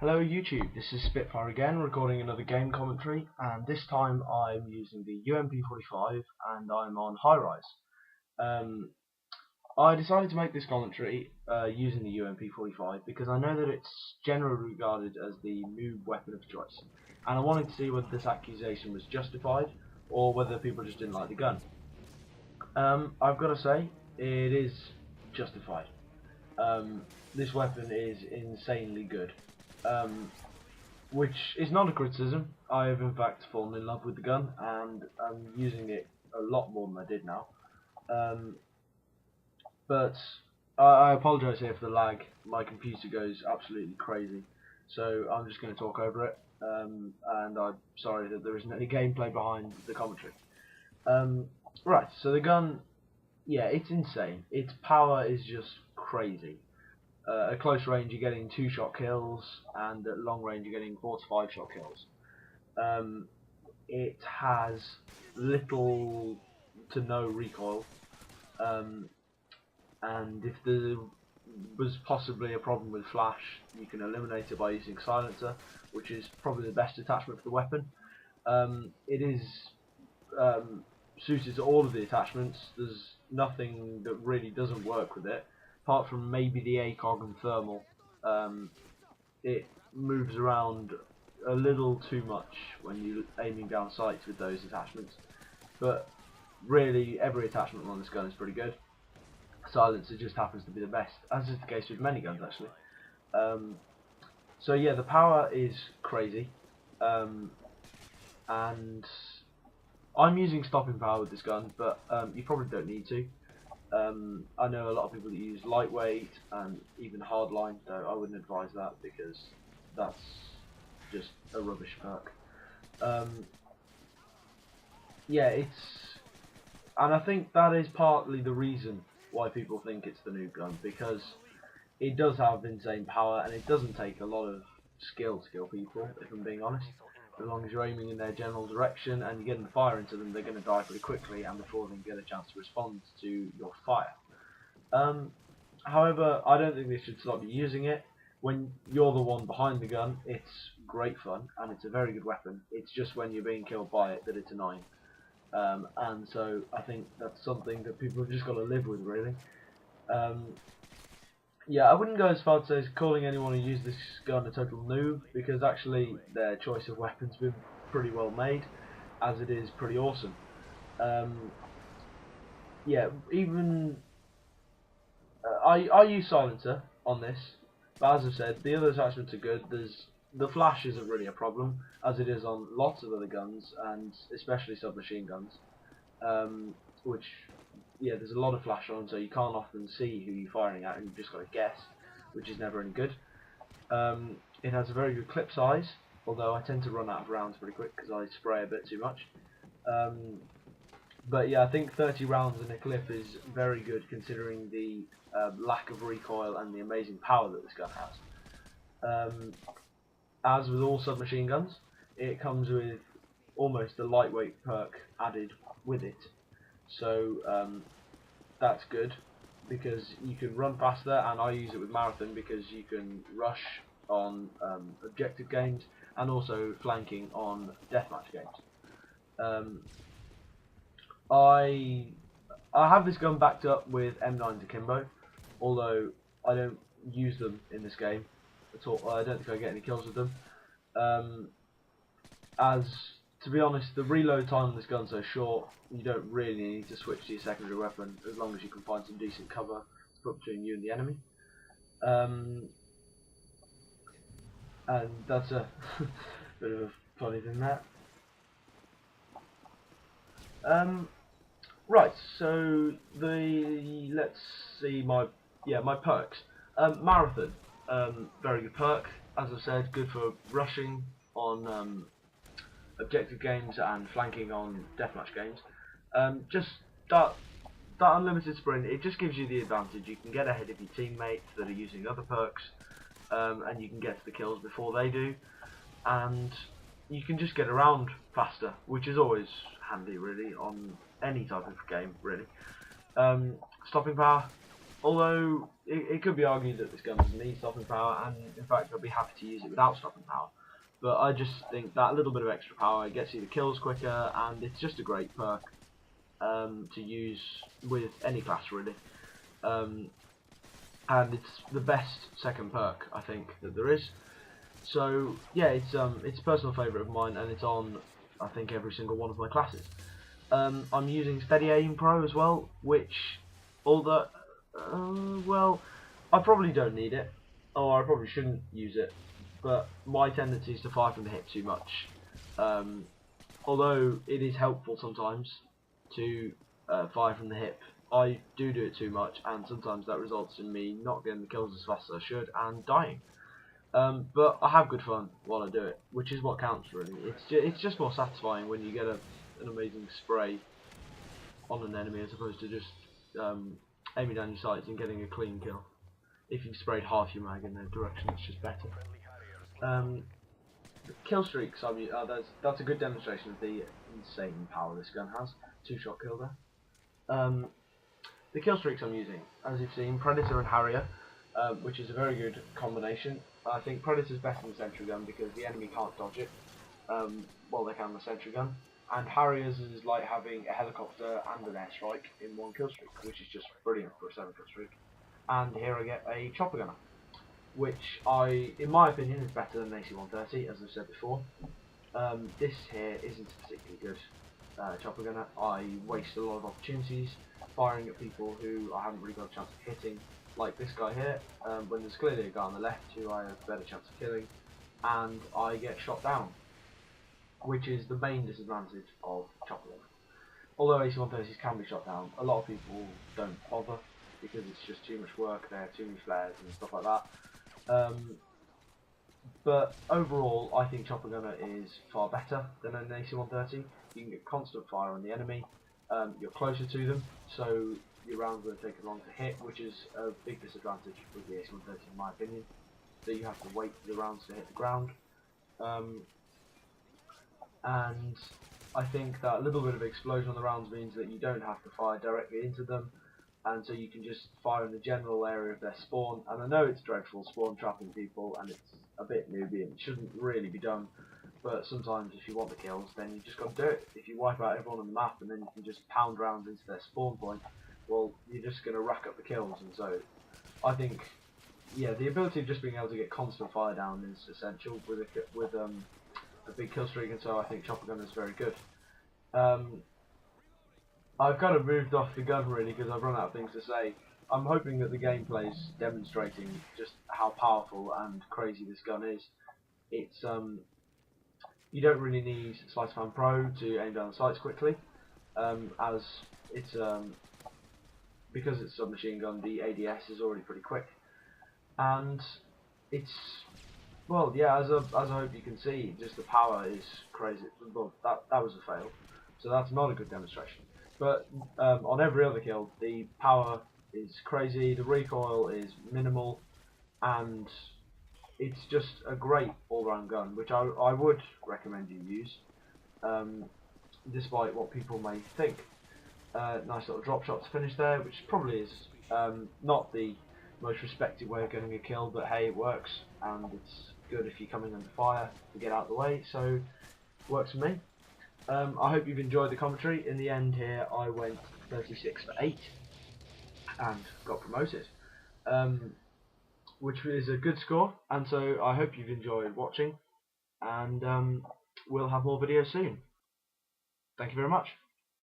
Hello YouTube, this is Spitfire again, recording another game commentary, and this time I'm using the UMP45 and I'm on Highrise. I decided to make this commentary using the UMP45 because I know that it's generally regarded as the noob weapon of choice, and I wanted to see whether this accusation was justified or whether people just didn't like the gun. I've got to say, it is justified. This weapon is insanely good. Which is not a criticism. I have in fact fallen in love with the gun and I'm using it a lot more than I did now. But I apologise here for the lag. My computer goes absolutely crazy, so I'm just going to talk over it. And I'm sorry that there isn't any gameplay behind the commentary. Right, so the gun, yeah, it's insane. Its power is just crazy. At close range you're getting 2-shot kills, and at long range you're getting 4 to 5-shot kills. It has little to no recoil, and if there was possibly a problem with flash, you can eliminate it by using silencer, which is probably the best attachment for the weapon. It is suited to all of the attachments. There's nothing that really doesn't work with it, apart from maybe the ACOG and thermal. It moves around a little too much when you're aiming down sights with those attachments, but really every attachment on this gun is pretty good. Silencer just happens to be the best, as is the case with many guns actually. So yeah, the power is crazy, and I'm using stopping power with this gun, but you probably don't need to. I know a lot of people that use lightweight and even hardline, though I wouldn't advise that because that's just a rubbish perk. Yeah, and I think that is partly the reason why people think it's the noob gun, because it does have insane power and it doesn't take a lot of skill to kill people, if I'm being honest. As long as you're aiming in their general direction and you're getting fire into them, they're going to die pretty quickly and before they can get a chance to respond to your fire. However, I don't think they should stop you using it. When you're the one behind the gun, it's great fun and it's a very good weapon. It's just when you're being killed by it that it's annoying. And so I think that's something that people have just got to live with, really. Yeah, I wouldn't go as far to say as calling anyone who used this gun a total noob, because actually their choice of weapons been pretty well made, as it is pretty awesome. Yeah, even I use silencer on this, but as I said, the other attachments are good. The flash isn't really a problem, as it is on lots of other guns, and especially submachine guns, which, yeah, there's a lot of flash on, so you can't often see who you're firing at, and you've just got to guess, which is never any good. It has a very good clip size, although I tend to run out of rounds pretty quick because I spray a bit too much. But yeah, I think 30 rounds in a clip is very good considering the lack of recoil and the amazing power that this gun has. As with all submachine guns, it comes with almost a lightweight perk added with it. So that's good because you can run faster, and I use it with marathon because you can rush on objective games and also flanking on deathmatch games. I have this gun backed up with M9s akimbo, although I don't use them in this game at all. I don't think I get any kills with them. As to be honest, the reload time on this gun's so short, you don't really need to switch to your secondary weapon as long as you can find some decent cover to put between you and the enemy. And that's a bit of a funny thing there. Right, so let's see my perks. Marathon, very good perk. As I said, good for rushing on objective games and flanking on deathmatch games. Just that unlimited sprint, it just gives you the advantage. You can get ahead of your teammates that are using other perks, and you can get to the kills before they do, and you can just get around faster, which is always handy really on any type of game really. Stopping power, although it could be argued that this gun doesn't need stopping power, and in fact I'd be happy to use it without stopping power. But I just think that little bit of extra power gets you the kills quicker, and it's just a great perk to use with any class really. And it's the best second perk I think that there is. So yeah, it's a personal favourite of mine, and it's on I think every single one of my classes. I'm using Steady Aim Pro as well, which, although well, I probably don't need it, or I probably shouldn't use it, but my tendency is to fire from the hip too much. Although it is helpful sometimes to fire from the hip, I do it too much, and sometimes that results in me not getting the kills as fast as I should and dying. But I have good fun while I do it, which is what counts really. It's just more satisfying when you get an amazing spray on an enemy as opposed to just aiming down your sights and getting a clean kill. If you've sprayed half your mag in their direction, it's just better. The kill streaks, that's a good demonstration of the insane power this gun has. 2-shot kill there. The kill streaks I'm using, as you've seen, Predator and Harrier, which is a very good combination. I think Predator's better than the sentry gun because the enemy can't dodge it, well they can with the sentry gun. And Harrier's is like having a helicopter and an airstrike in one kill streak, which is just brilliant for a 7-kill streak. And here I get a chopper gunner, which in my opinion, is better than an AC-130, as I've said before. This here isn't a particularly good chopper gunner. I waste a lot of opportunities firing at people who I haven't really got a chance of hitting, like this guy here, when there's clearly a guy on the left who I have a better chance of killing, and I get shot down, which is the main disadvantage of chopper gunner. Although AC-130s can be shot down, a lot of people don't bother because it's just too much work, they have too many flares and stuff like that. But overall, I think chopper gunner is far better than an AC-130. You can get constant fire on the enemy, you're closer to them, so your rounds will take long to hit, which is a big disadvantage with the AC-130 in my opinion. That you have to wait for the rounds to hit the ground. And I think that a little bit of explosion on the rounds means that you don't have to fire directly into them, and so you can just fire in the general area of their spawn. And I know it's dreadful spawn trapping people, and it's a bit newbie and it shouldn't really be done, but sometimes if you want the kills, then you just got to do it. If you wipe out everyone on the map and then you can just pound rounds into their spawn point, well, you're just going to rack up the kills. And so I think, yeah, the ability of just being able to get constant fire down is essential with a big kill streak, and so I think chopper gunner is very good. I've kind of moved off the gun really because I've run out of things to say. I'm hoping that the gameplay is demonstrating just how powerful and crazy this gun is. It's you don't really need Sleight of Hand Pro to aim down the sights quickly, as it's because it's a submachine gun. The ADS is already pretty quick, and it's, well, yeah, as I hope you can see, just the power is crazy. Well, that was a fail, so that's not a good demonstration. But on every other kill, the power is crazy, the recoil is minimal, and it's just a great all-round gun, which I would recommend you use, despite what people may think. Nice little drop shot to finish there, which probably is not the most respected way of getting a kill, but hey, it works, and it's good if you're coming under fire to get out of the way, so it works for me. I hope you've enjoyed the commentary. In the end here, I went 36 for 8 and got promoted, which is a good score, and so I hope you've enjoyed watching, and we'll have more videos soon. Thank you very much.